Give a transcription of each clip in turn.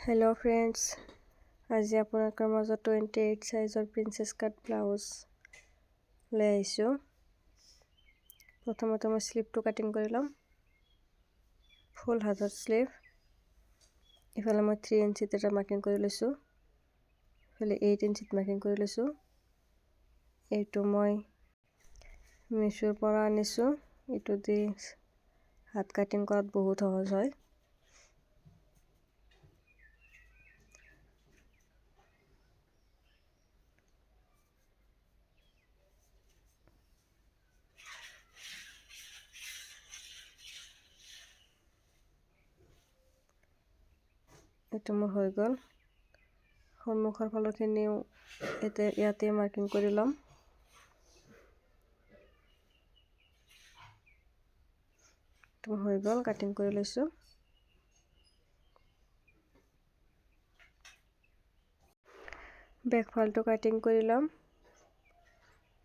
Hello friends, आज আপোনালোকৰ মাজত 28 সাইজৰ প্ৰিন্সেছ কাট ব্লাউজ লৈ আহিছোঁ। প্ৰথমতে মই স্লিভটো কাটিং কৰি ল'ম। ফুল হাতৰ স্লিভ। ইফালে মই 3 ইঞ্চিত এটা মাৰ্কিং কৰি লৈছোঁ। ইফালে 8 ইঞ্চিত মাৰ্কিং কৰি লৈছোঁ। এইটো মই মিছোৰ পৰা আনিছোঁ। এইটো দি হাত কাটিং কৰাত বহুত সহজ হয়। এইটো মোৰ হৈ গ'ল। সন্মুখৰ ফালৰখিনিও ইয়াতে মাৰ্কিং কৰি ল'ম। এইটো হৈ গ'ল, কাটিং কৰি লৈছোঁ। বেক ফালটো কাটিং কৰি ল'ম।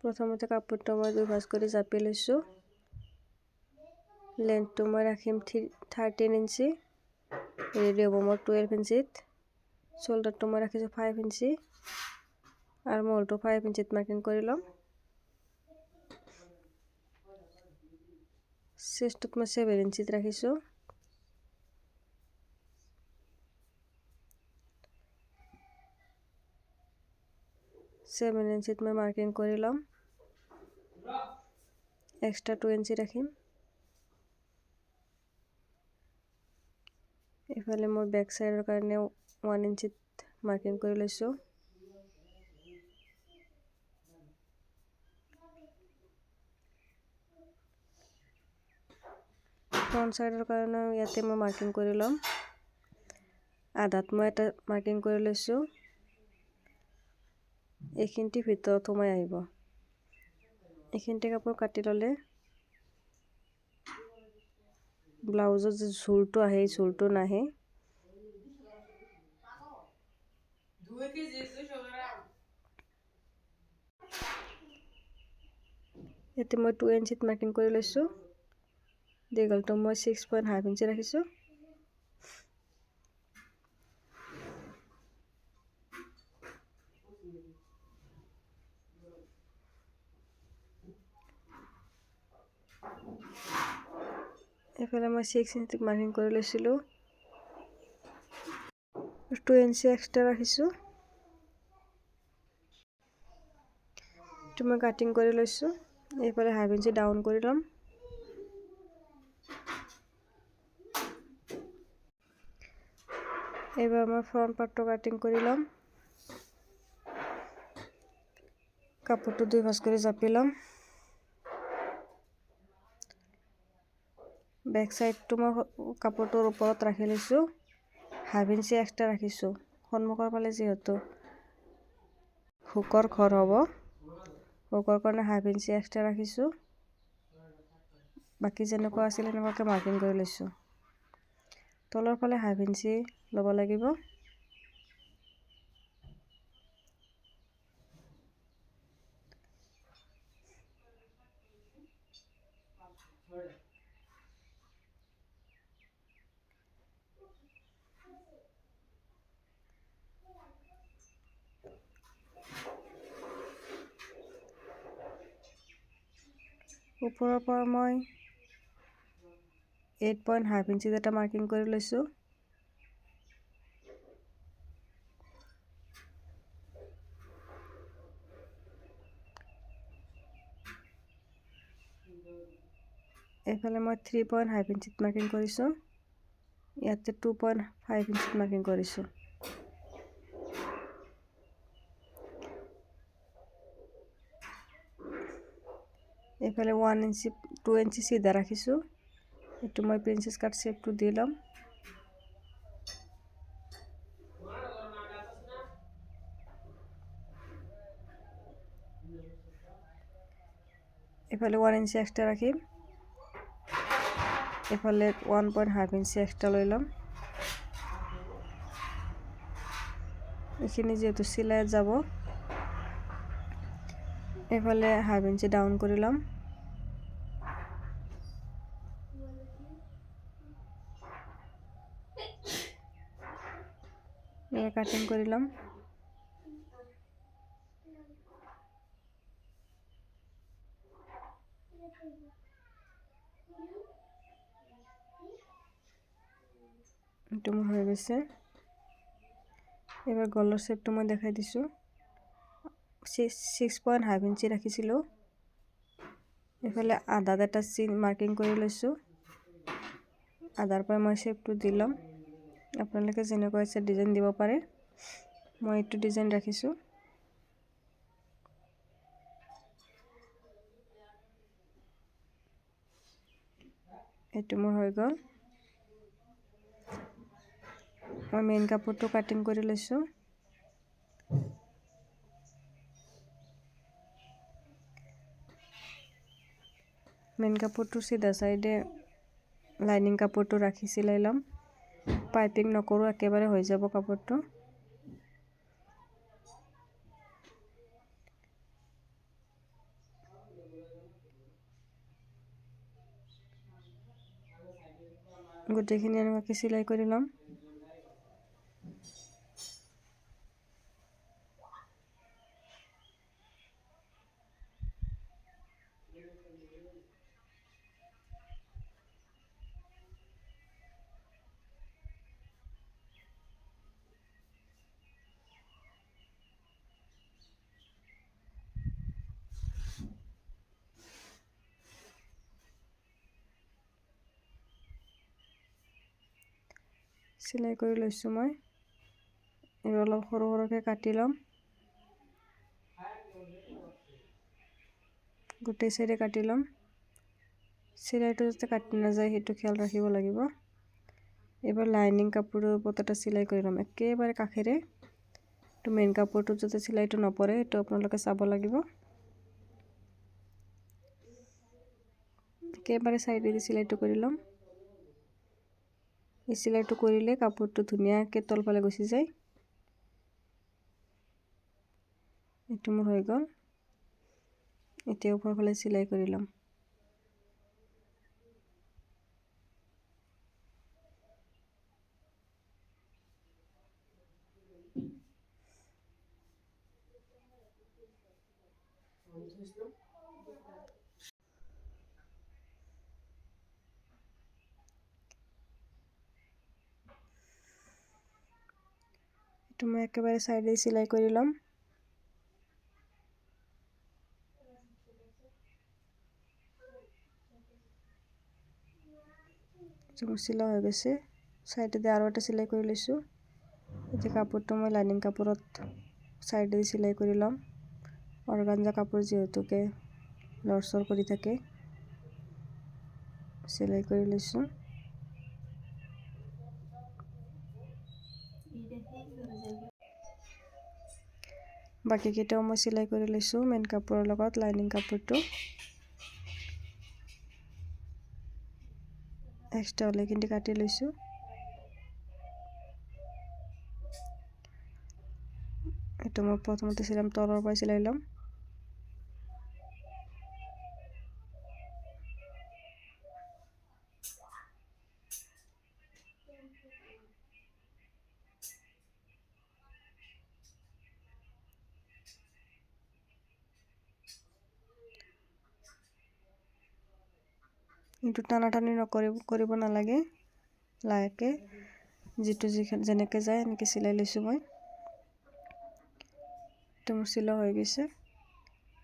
প্ৰথমতে কাপোৰটো মই 2 ভাঁজ কৰি জাপি লৈছোঁ। লেন্থটো মই ৰাখিম 13 ইঞ্চি। ৰেডি হ'ব মোৰ 12 ইঞ্চিত। শোল্ডাৰটো মই ৰাখিছোঁ 5 ইঞ্চি আৰু মলটো 5 ইঞ্চিত মাৰ্কিং কৰি ল'ম। চেষ্টটোত মই 7 ইঞ্চিত ৰাখিছোঁ। মই মাৰ্কিং কৰি ল'ম। এক্সট্ৰা 2 ইঞ্চি ৰাখিম। ইফালে মই বেক সাইডৰ কাৰণে 1 ইঞ্চিত মাৰ্কিং কৰি লৈছোঁ। ফ্ৰণ্ট সাইডৰ কাৰণে ইয়াতে মই মাৰ্কিং কৰি ল'ম। আধাত মই এটা মাৰ্কিং কৰি লৈছোঁ। এইখিনিতে ভিতৰত সোমাই আহিব। এইখিনিতে কাপোৰ কাটি ল'লে ব্লাউজৰ যে ঝুলটো আহে, ঝুলটো নাহে। ইয়াতে মই 2 ইঞ্চিত মাৰ্কিং কৰি লৈছোঁ। দীঘলটো মই 6.5 ইঞ্চি ৰাখিছোঁ। এইফালে মই 6 ইঞ্চিত মাৰ্কিং কৰি লৈছিলোঁ। 2 ইঞ্চি এক্সট্ৰা ৰাখিছোঁ। এইটো মই কাটিং কৰি লৈছোঁ। এইফালে হাফ ইঞ্চি ডাউন কৰি ল'ম। এইবাৰ মই ফ্ৰণ্ট পাৰ্টটো কাটিং কৰি ল'ম। কাপোৰটো 2 ভাঁজ কৰি জাপি ল'ম। বেক সাইডটো মই কাপোৰটোৰ ওপৰত ৰাখি লৈছোঁ। হাফ ইঞ্চি এক্সট্ৰা ৰাখিছোঁ। সন্মুখৰ ফালে যিহেতু হুকৰ ঘৰ হ'ব, হুকৰ কাৰণে হাফ ইঞ্চি এক্সট্ৰা ৰাখিছোঁ। বাকী যেনেকুৱা আছিল সেনেকুৱাকৈ মাৰ্কিং কৰি লৈছোঁ। তলৰ ফালে হাফ ইঞ্চি ল'ব লাগিব। ওপৰৰ পৰা মই 8.5 ইঞ্চিত এটা মাৰ্কিং কৰি লৈছোঁ। এইফালে মই 3.5 ইঞ্চিত মাৰ্কিং কৰিছোঁ। ইয়াতে 2.5 ইঞ্চিত মাৰ্কিং কৰিছোঁ। এইফালে 2 ইঞ্চি চিধা ৰাখিছোঁ। এইটো মই প্ৰিন্সেছ কাট শ্বেপটো দি ল'ম। এইফালে 1 ইঞ্চি এক্সট্ৰা ৰাখিম। এইফালে 1.5 ইঞ্চি এক্সট্ৰা লৈ ল'ম। এইখিনি যিহেতু চিলাইত যাব, এইফালে হাফ ইঞ্চি ডাউন কৰি ল'ম। এবার কাটিং করিলাম। একটু হয়ে গেছে। এবার গলার শেপটা মই দেখাই দিছোঁ। 6.5 ইঞ্চি ৰাখিছিলোঁ। এফালে আধাত এটা চিন মাৰ্কিং কৰি লৈছোঁ। আধাৰ পৰা মই শেপটো দি ল'ম। আপোনালোকে যেনেকুৱা ইচ্ছা ডিজাইন দিব পাৰে। মই এইটো ডিজাইন ৰাখিছোঁ। এইটো মোৰ হৈ গ'ল। মই মেইন কাপোৰটো কাটিং কৰি লৈছোঁ। মেইন কাপোৰটো চিধা চাইডে লাইনিং কাপোৰটো ৰাখি চিলাই ল'ম। পাইপিং নকৰোঁ, একেবাৰে হৈ যাব কাপোৰটো। গোটেইখিনি এনেকুৱাকৈ চিলাই কৰি ল'ম। চিলাই কৰি লৈছোঁ মই। এইবাৰ অলপ সৰু সৰুকৈ কাটি ল'ম। গোটেই চাইডে কাটি ল'ম। চিলাইটো যাতে কাটি নাযায় সেইটো খেয়াল ৰাখিব লাগিব। এবাৰ লাইনিং কাপোৰৰ ওপৰত এটা চিলাই কৰি ল'ম একেবাৰে কাষেৰে। তো মেইন কাপোৰটোত যাতে চিলাইটো নপৰে সেইটো আপোনালোকে চাব লাগিব। একেবাৰে চাইডেদি চিলাইটো কৰি ল'ম। এই চিলাইটো কৰিলে কাপোৰটো ধুনীয়াকৈ তলফালে গুচি যায়। এইটো মোৰ হৈ গ'ল। এতিয়া ওপৰফালে চিলাই কৰি ল'ম। এইটো মই একেবাৰে চাইডে চিলাই কৰি ল'ম। চিলাই হৈ গৈছে। চাইডেদি আৰু এটা চিলাই কৰি লৈছোঁ। এতিয়া কাপোৰটো মই লাইনিং কাপোৰত চাইডেদি চিলাই কৰি ল'ম। অৰ্গানজা কাপোৰ যিহেতুকে লৰচৰ কৰি থাকে, চিলাই কৰি লৈছোঁ। বাকীকেইটাও মই চিলাই কৰি লৈছোঁ মেইন কাপোৰৰ লগত লাইনিং কাপোৰটো। এক্সট্ৰা হ'লে কিন্তু কাটি লৈছোঁ। এইটো মই প্ৰথমতে চিলাম, তলৰ পৰা চিলাই ল'ম। কিন্তু টানাটানি কৰিব নালাগে। লাহেকৈ যিটো যেনেকৈ যায় এনেকৈ চিলাই লৈছোঁ মই। এইটো মোৰ চিলোৱা হৈ গৈছে।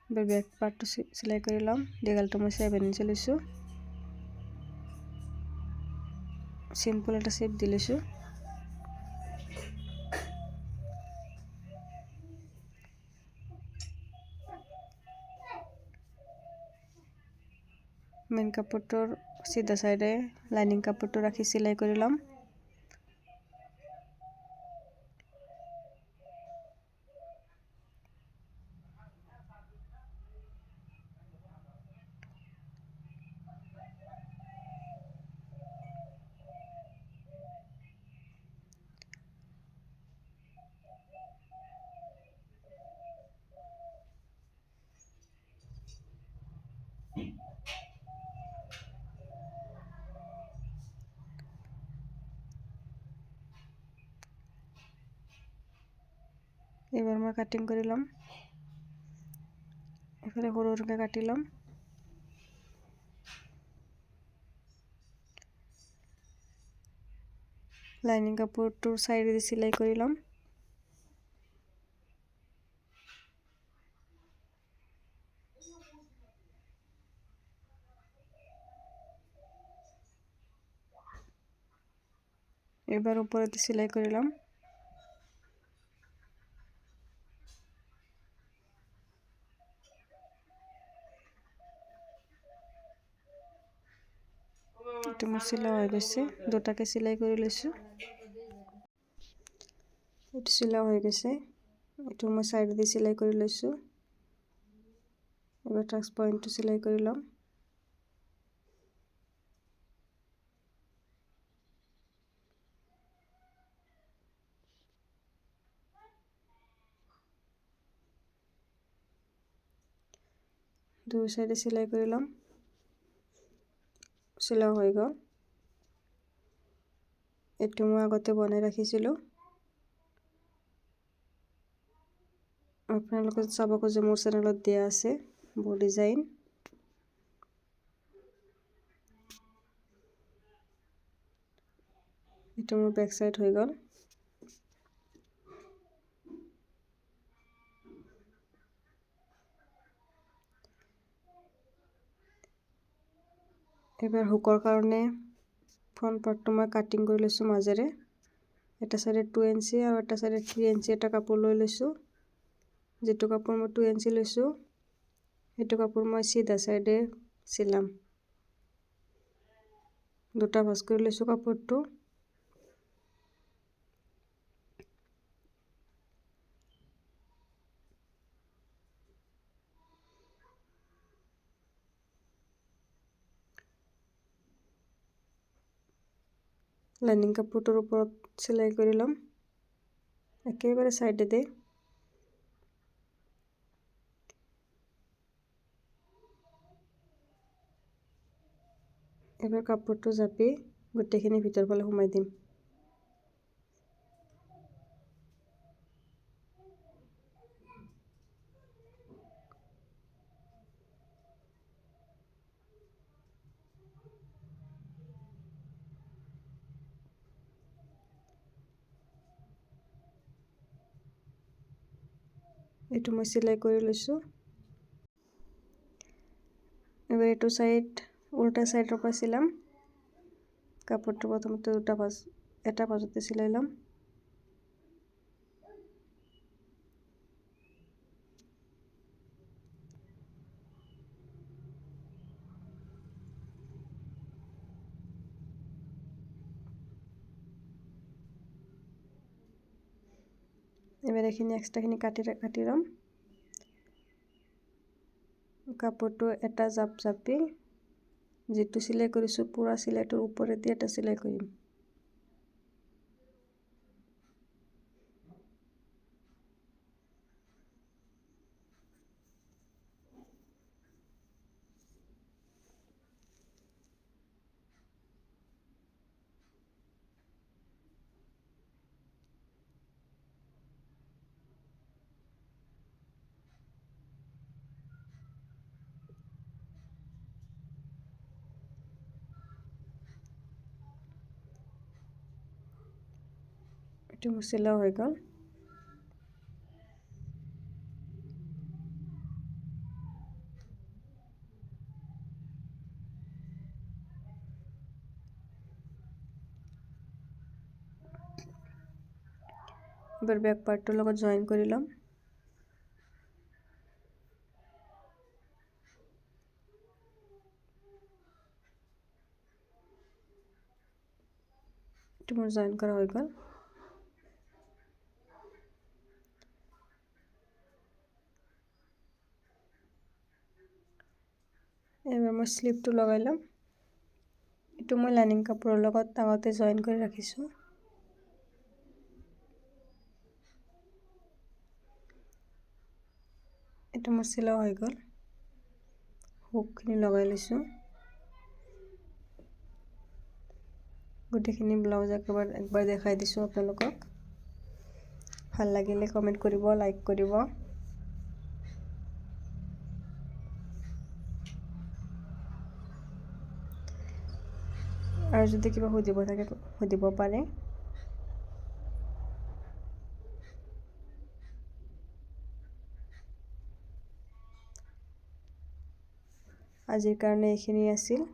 বেক পাৰ্টটো চিলাই কৰি ল'ম। দীঘলটো মই 7 ইঞ্চি লৈছোঁ। চিম্পল এটা শ্বেপ দি লৈছোঁ। মেইন কাপোৰটোৰ চিধা চাইডে লাইনিং কাপোৰটো ৰাখি চিলাই কৰি ল'ম। এবার মই কাটিং কৰি ল'ম এফালে সৰু সৰুকৈ কাটি ল'ম লাইনিং কাপোৰটোৰ চাইডেদি চিলাই কৰি ল'ম এবার উপরেতে সেলাই করে নিলাম এটা মোৰ চিলাই হৈ গৈছে দুটাকে সেলাই কৰি লৈছো এটা সেলাই হৈ গৈছে এটা মই সাইড দি সেলাই কৰি লৈছো এবার টাক্স পয়েন্টটো সেলাই কৰি লম দুই সাইডে সেলাই কৰি লম সেলাই হৈ গ'ল এটো মই আগতে বনাই ৰাখিছিলো আপোনালোকে চাব খোজে মোৰ চেনেলত দিয়া আছে বো ডিজাইন এটো মোৰ ব্যাক সাইড হৈ গ'ল এবাৰ হুকৰ কাৰণে ফ্ৰন্ট পাৰ্টটো মই কাটিং কৰি লৈছো মাজেৰে এটা সাইডে 2 ইঞ্চি আৰু এটা সাইডে 3 ইঞ্চি এটা কাপোৰ লৈ লৈছো যেটো কাপোৰ মই 2 ইঞ্চি লৈছো এটো কাপোৰ মই সিধা সাইডে সিলাম দুটা ভাঁজ কৰি লৈছো কাপোৰটো লাইনিং কাপোৰটোৰ ওপৰত সেলাই কৰি লম একেবাৰে সাইডেতে এবাৰ কাপোৰটো জাপি গোটেইখিনি ভিতৰ ফালে সোমাই দিম এটো মই সেলাই কৰি লৈছো এবাৰ এটো সাইড উল্টা সাইডৰ পৰা সিলাম কাপোৰটো প্ৰথমতে দুটা ভাঁজ এটা ভাঁজতে সিলাই লম এবাৰ এখিনি এক্সট্ৰাখিনি কাটি লম কাপোৰটো এটা জাপ জাপি যেটো সিলাই কৰিছো পুৰা সিলাইটোৰ ওপৰেদি এটা সিলাই কৰিম এটো মোৰ সিলাই হৈ গ'ল এবাৰ ব্যাক পাৰ্টটোৰ লগত জয়েন কৰি লম এটো মোৰ জয়েন কৰা হৈ গ'ল এবাৰ মই স্লিপটো লগাই লম এটো মই লাইনিং কাপোৰৰ লগত আগতে জয়েন কৰি ৰাখিছো এটো মোৰ সিলাই হৈ গ'ল হুকখিনি লগাই লৈছো গোটেইখিনি ব্লাউজ একবাৰ দেখাই দিছো আপোনালোকক ভাল লাগিলে কমেণ্ট কৰিব, লাইক কৰিব। আৰু যদি কিবা সুধিব থাকে সুধিব পাৰে। আজিৰ কাৰণে এইখিনি আছিল।